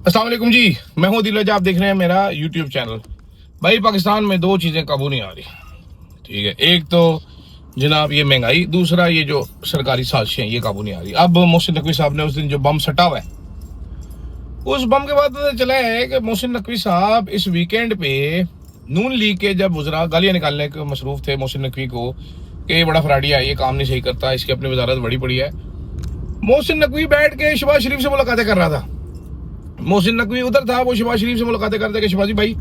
अस्सलाम वालेकुम जी, मैं हूं दिलराज। आप देख रहे हैं मेरा यूट्यूब चैनल। भाई पाकिस्तान में दो चीजें काबू नहीं आ रही, ठीक है। एक तो जनाब ये महंगाई, दूसरा ये जो सरकारी साजिशें ये काबू नहीं आ रही। अब मोहसिन नकवी साहब ने उस दिन जो बम सटा हुआ है, उस बम के बाद पता चला है कि मोहसिन नकवी साहब इस वीकेंड पे नून लीग के जब वज़रा गालियां निकालने के मसरूफ थे मोहसिन नकवी को कि ये बड़ा फ्राडी है, ये काम नहीं सही करता, इसकी अपनी वजारत बड़ी बड़ी है। मोहसिन नकवी बैठ के शहबाज शरीफ से मुलाकातें कर रहा था। मोहसिन नकवी उधर था, वो शहबाज शरीफ से मुलाकातें करते कि शहबाजी भाई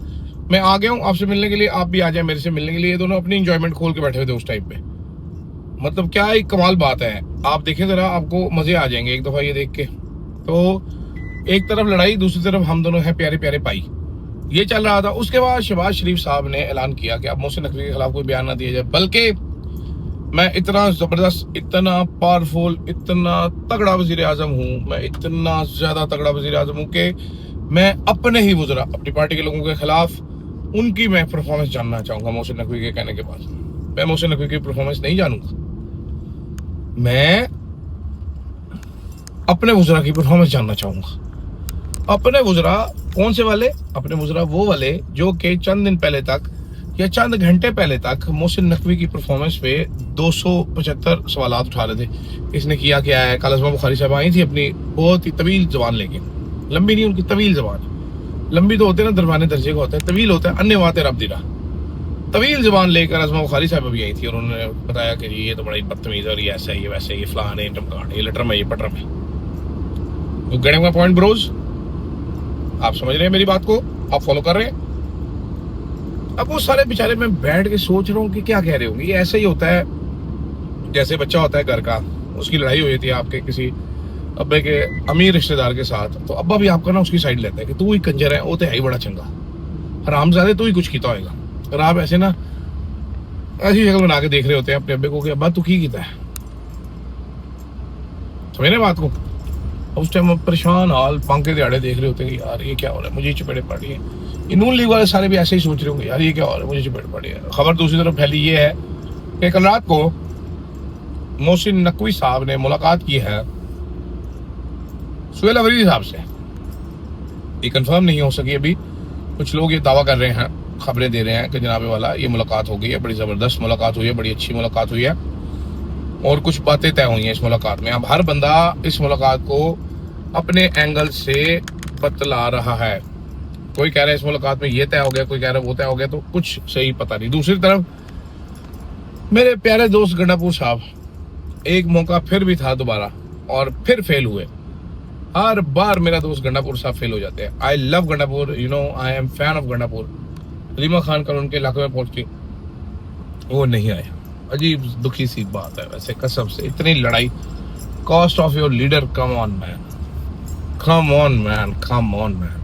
मैं आ गया हूँ आपसे मिलने के लिए, आप भी आ जाए मेरे से मिलने के लिए। दोनों अपनी इंजॉयमेंट खोल के बैठे हुए थे उस टाइम पे। मतलब क्या एक कमाल बात है, आप देखें जरा, आपको मजे आ जाएंगे एक दफा ये देख के। तो एक तरफ लड़ाई, दूसरी तरफ हम दोनों हैं प्यारे प्यारे भाई, ये चल रहा था। उसके बाद शहबाज शरीफ साहब ने ऐलान किया कि अब मोहसिन नकवी के खिलाफ कोई बयान ना दिया जाए, बल्कि मैं इतना जबरदस्त, इतना पावरफुल, इतना तगड़ा वजीर आजम हूँ, मैं इतना ज्यादा तगड़ा वजीर आजम हूँ कि मैं अपने ही वज़रा, अपनी पार्टी के लोगों के खिलाफ उनकी मैं परफॉर्मेंस जानना चाहूंगा। मोहसिन नकवी के कहने के बाद मैं मोहसिन नकवी की परफॉर्मेंस नहीं जानूंगा, मैं अपने वज़रा की परफॉर्मेंस जानना चाहूंगा। अपने वज़रा कौन से वाले? अपने वज़रा वो वाले जो कि चंद दिन पहले तक या चंद घंटे पहले तक मोहसिन नकवी की परफॉर्मेंस पे 275 सवाल उठा रहे थे। इसने किया क्या है? कल असमा बुखारी साहब आई थी अपनी बहुत ही तवील जबान लेके, लंबी नहीं उनकी तवील जबान, लंबी तो होते ना दरबाने दर्जे का होता है, तवील होता है अन्य वाते रब दिरा। तवील जबान लेकर असमा बुखारी साहब भी आई थी और उन्होंने बताया कि ये तो बड़ा ही बदतमीज है और ये ऐसा है, ये वैसे, ये फलान है, टमकान, ये लटरम है, ये पटरम है। तो गेटिंग माय पॉइंट ब्रोज, आप समझ रहे हैं मेरी बात को, आप फॉलो कर रहे हैं। अब वो सारे बेचारे मैं बैठ के सोच रहा हूँ कि क्या कह रहे होंगे। ये ऐसा ही होता है जैसे बच्चा होता है घर का, उसकी लड़ाई हुई थी आपके किसी अब्बे के अमीर रिश्तेदार के साथ, तो अब्बा भी आपका ना उसकी साइड लेता है कि तू ही कंजर है, वो तो है ही बड़ा चंगा, हरामजादे तू ही कुछ कीता होएगा। और आप ऐसे ना ऐसी शक्ल बना के देख रहे होते हैं अपने अब्बे को कि अब्बा तू की कीता है। समझ रहे बात को? उस टाइम परेशान हाल पांके दिहाड़े देख रहे होते हैं कि यार ये क्या हो रहा है, मुझे चपेटे पड़ रही है। नून लीग वाले सारे भी ऐसे ही सोच रहे होंगे, यार ये क्या हो रहा है, मुझे चपेट पड़ी है। खबर दूसरी तरफ फैली ये है कि कल रात को मोहसिन नकवी साहब ने मुलाकात की है सुहेल अफरीदी साहब से। ये कंफर्म नहीं हो सकी अभी, कुछ लोग ये दावा कर रहे हैं, खबरें दे रहे हैं कि जनाबे वाला ये मुलाकात हो गई है, बड़ी जबरदस्त मुलाकात हुई है, बड़ी अच्छी मुलाकात हुई है और कुछ बातें तय हुई हैं इस मुलाकात में। अब हर बंदा इस मुलाकात को अपने एंगल से बतला रहा है। कोई कह रहा है इस मुलाकात में ये तय हो गया, कोई कह रहा है वो तय हो गया, तो कुछ सही पता नहीं। दूसरी तरफ मेरे प्यारे दोस्त गंडापुर साहब, एक मौका फिर भी था दोबारा और फिर फेल हुए। हर बार मेरा दोस्त गंडापुर साहब फेल हो जाते हैं। I love Gandapur, you know, I am fan of Gandapur. Reema Khan कल उनके इलाके में पहुंची, वो नहीं आया। अजीब दुखी सी बात है वैसे, कसम से। इतनी लड़ाई, cost of your leader, come on man, come on man, come on man.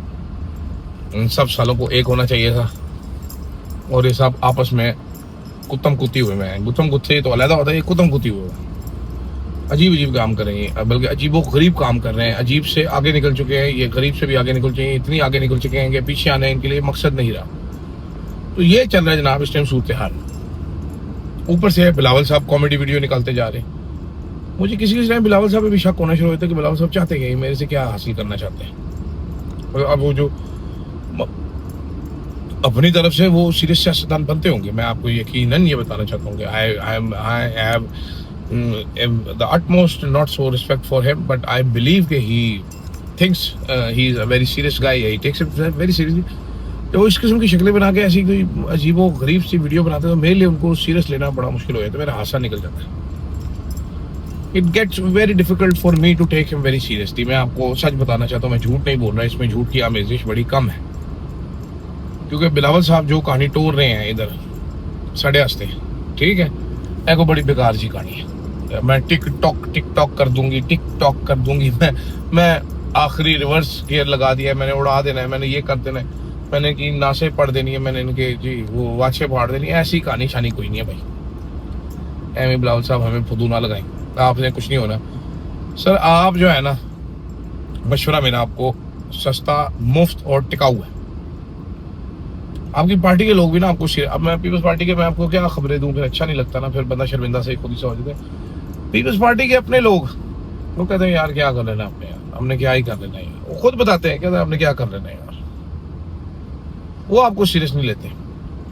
इन सब सालों को एक होना चाहिए था और ये सब आपस में कुत्तम कुत्ती हुए में। गुत्तम गुत्ते तो अलग होता है, ये कुत्तम कुत्ती हुए। अजीब अजीब काम कर रहे हैं, बल्कि अजीबो गरीब काम कर रहे हैं। अजीब से आगे निकल चुके हैं, ये गरीब से भी आगे निकल चुके हैं, इतनी आगे निकल चुके हैं कि पीछे आने इनके लिए मकसद नहीं रहा। तो ये चल रहा है जनाब इस टाइम सूरत हाल। ऊपर से बिलावल साहब कॉमेडी वीडियो निकालते जा रहे हैं। मुझे किसी टाइम बिलावल साहब पे भी शक होना शुरू होता है कि बिलावल साहब चाहते हैं मेरे से क्या हासिल करना चाहते हैं। अब वो जो अपनी तरफ से वो सीरियस सियासतदान बनते होंगे, मैं आपको यकीनन ये बताना चाहता हूँ कि I have the utmost not so respect for him, but I believe कि he thinks he is a very serious guy, he takes it very seriously। तो वो इस किस्म की शक्लें बना के ऐसी कोई अजीबो गरीब सी वीडियो बनाते हैं, तो मेरे लिए उनको सीरियस लेना बड़ा मुश्किल हो जाता है, मेरा हादसा निकल जाता है। It gets very difficult for me to take him very seriously. मैं आपको सच बताना चाहता हूँ, मैं झूठ नहीं बोल रहा, इसमें झूठ की आमेजिश बड़ी कम है। क्योंकि बिलावल साहब जो कहानी तोड़ रहे हैं इधर साढ़े हस्ते, ठीक है, एक बड़ी बेकार सी कहानी है। मैं टिकटॉक कर दूंगी, टिकटॉक कर दूंगी, मैं आखिरी रिवर्स गियर लगा दिया, मैंने उड़ा देना है, मैंने ये कर देना है, मैंने की नासे पढ़ देनी है, मैंने इनके जी वो वाचे फाड़ देनी है। ऐसी कहानी शानी कोई नहीं है भाई। एम बिलावल साहब हमें फुदू ना लगाएं, आपने कुछ नहीं होना सर। आप जो है ना, मशवरा मेरा आपको सस्ता, मुफ्त और टिकाऊ है। आपकी पार्टी के लोग भी ना आपको अब मैं पीपल्स पार्टी के, मैं आपको क्या खबरें दूं, फिर अच्छा नहीं लगता ना, फिर बंदा शर्मिंदा से खुद ही समझते हैं। पीपल्स पार्टी के अपने लोग वो कहते हैं यार क्या कर लेना आपने, यार हमने क्या ही कर लेना है यार। वो खुद बताते हैं कहते हमने क्या कर लेना है यार, वो आपको सीरियस नहीं लेते।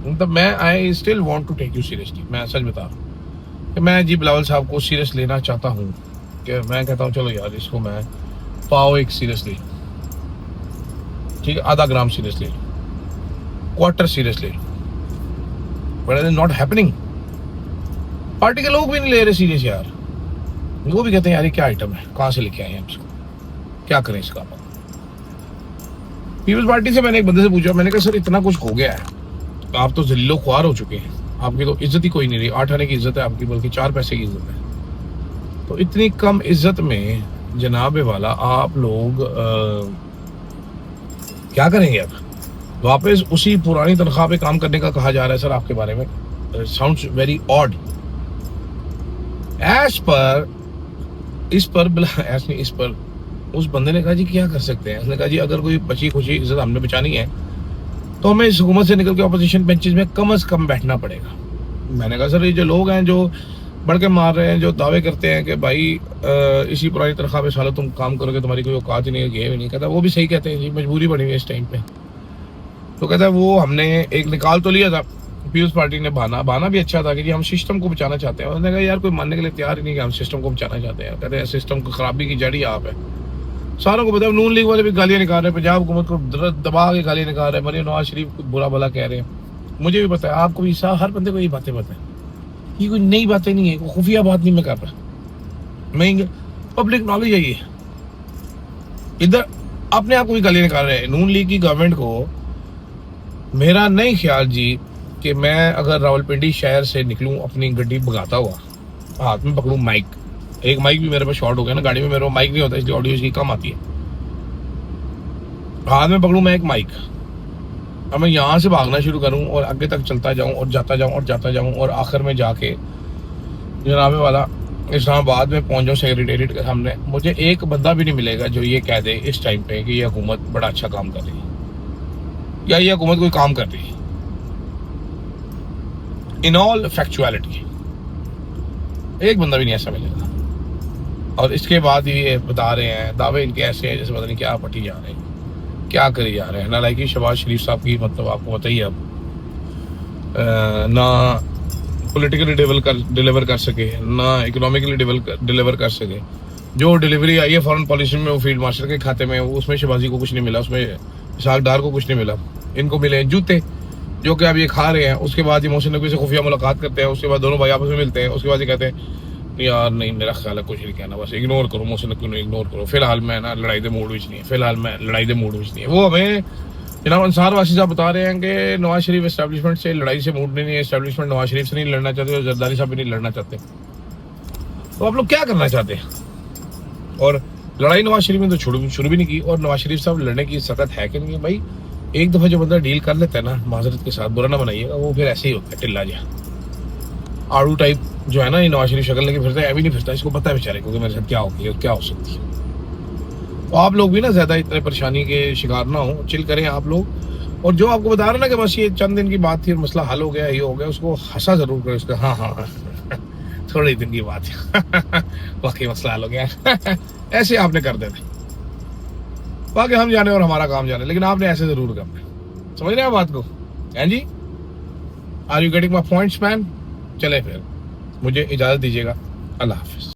मतलब मैं I still want to take you seriously, मैं सच बता रहा हूँ कि मैं जी बिलावल साहब को सीरियस लेना चाहता हूँ। कि मैं कहता हूँ चलो यार इसको मैं पाओ एक सीरियसली, ठीक है, आधा gram seriously, quarter seriously, but it is not happening. Party के लोग भी नहीं ले रहे सीरियस यार, वो भी कहते हैं यार ये क्या आइटम है, कहाँ से लेके आए हैं इसको, क्या करें इसका। पीपल्स पार्टी से मैंने एक बंदे से पूछा, मैंने कहा सर इतना कुछ हो गया है, आप तो जलीलो ख्वार हो चुके हैं, आपकी तो इज्जत ही कोई नहीं रही। 8 आने की इज्जत है आपकी, बल्कि 4 पैसे की इज्जत है। तो इतनी कम इज्जत में जनाब वाला आप लोग क्या करेंगे अब? वापस उसी पुरानी तनख्वाह पे काम करने का कहा जा रहा है सर आपके बारे में। Sounds very odd. As per इस पर उस बंदे ने कहा जी क्या कर सकते हैं। उसने कहा जी अगर कोई बची खुशी इज्जत हमने बचानी है तो हमें इस हुकूमत से निकल के ऑपोजिशन बेंचेस में कम से कम बैठना पड़ेगा। मैंने कहा सर ये जो लोग हैं जो बढ़ के मार रहे हैं, जो दावे करते हैं कि भाई इसी पुरानी तनख्वाह पे सालों तुम काम करोगे, तुम्हारी कोई औकात ही नहीं है, ये भी नहीं, कहता वो भी सही कहते हैं जी, मजबूरी बनी हुई है इस टाइम पे। तो कहता है वो हमने एक निकाल तो लिया था पीपल्स पार्टी ने, बहाना भी अच्छा था कि जी हम सिस्टम को बचाना चाहते हैं। उन्होंने कहा यार कोई मानने के लिए तैयार ही नहीं कि हम सिस्टम को बचाना चाहते हैं। कहते हैं सिस्टम को खराबी की जड़ी आप है। सारों को पता है, नून लीग वाले भी गालियां निकाल रहे हैं, पंजाब हुकूमत को दबा के गालियां निकाल रहे हैं, मरियम नवाज शरीफ को बुरा भला कह रहे हैं। मुझे भी पता है, आपको भी, हर बंदे को ये बातें पता है। ये कोई नई बातें नहीं है, कोई खुफिया बात नहीं मैं कर रहा, मैं पब्लिक नॉलेज है ये। इधर अपने आप को भी गालियां निकाल रहे हैं नून लीग की गवर्नमेंट को। मेरा नहीं ख्याल जी कि मैं अगर रावलपिंडी शहर से निकलूं अपनी गड्डी भगाता हुआ, हाथ में पकड़ूं माइक, एक माइक भी मेरे पास शॉर्ट हो गया ना, गाड़ी में मेरे माइक नहीं होता इसलिए ऑडियो इसकी कम आती है। हाथ में पकड़ूं मैं एक माइक, अब मैं यहाँ से भागना शुरू करूं और आगे तक चलता जाऊं और जाता जाऊं और आखिर में जाके जनाबे वाला इस्लामाबाद में पहुंच जाऊं सेक्रेटेरिएट के सामने, मुझे एक बंदा भी नहीं मिलेगा जो ये कह दे इस टाइम पे कि ये हुकूमत बड़ा अच्छा काम कर रही है या ये हुकूमत कोई काम कर रही है। इन ऑल फैक्चुअलिटी एक बंदा भी नहीं ऐसा मिलेगा। और इसके बाद ये बता रहे हैं दावे इनके ऐसे हैं जैसे पता नहीं क्या पटी जा रहे हैं, क्या करी जा रहे हैं। नालायकी शहबाज शरीफ साहब की, मतलब आपको बताइए अब ना पॉलिटिकली डिलीवर कर सके, ना इकोनॉमिकली डिलीवर कर सके। जो डिलीवरी आई है फॉरेन पॉलिसी में वो फील्ड मार्शल के खाते में, उसमें शहबाजी को कुछ नहीं मिला, उसमें इसहाक डार को कुछ नहीं मिला। इनको मिले हैं जूते जो कि अब ये खा रहे हैं। उसके बाद ये मोहसिन नकवी से खुफिया मुलाकात करते हैं, उसके बाद दोनों भाई आपस में मिलते हैं, उसके बाद ये कहते हैं यार नहीं मेरा ख्याल है कुछ नहीं कहना, बस इग्नोर करो मोहसिन नकवी को, इग्नोर करो, फिलहाल मैं ना लड़ाई दे मूड विच नहीं है, फिलहाल मैं लड़ाई दे मूड विच नहीं है। वो हमें जनाब अंसार वासी साहब बता रहे हैं कि नवाज शरीफ एस्टैब्लिशमेंट से लड़ाई से मूड नहीं है, एस्टैब्लिशमेंट नवाज शरीफ से नहीं लड़ना चाहते और जरदारी साहब भी नहीं लड़ना चाहते। तो आप लोग क्या करना चाहते हैं? और लड़ाई नवाज शरीफ ने तो शुरू भी नहीं की, और नवाज शरीफ साहब लड़ने की सकत है कि नहीं है? भाई एक दफा जो बंदा डील कर लेता है ना माजरत के साथ, बुरा ना बनाइएगा, वो फिर ऐसे ही होता है टिल्ला जा आड़ू टाइप जो है ना, ये नवाज शरीफ शक्ल लेके फिरता है, अभी नहीं फिरता, इसको पता है बेचारे को कि मेरे साथ क्या होगी और क्या हो सकती है। तो आप लोग भी ना ज्यादा इतने परेशानी के शिकार ना हो, चिल करें आप लोग। और जो आपको बता रहे ना कि बस ये चंद दिन की बात थी और मसला हल हो गया, ये हो गया, उसको हंसा जरूर करें उसका, हाँ थोड़े दिन की बात है बाकी मसला हल हो गया ऐसे आपने कर देना, बाकी हम जाने और हमारा काम जाने, लेकिन आपने ऐसे जरूर करना है। समझ रहे हैं बात को? हैं जी? Are you getting my points man? चले फिर मुझे इजाजत दीजिएगा, अल्लाह हाफिज।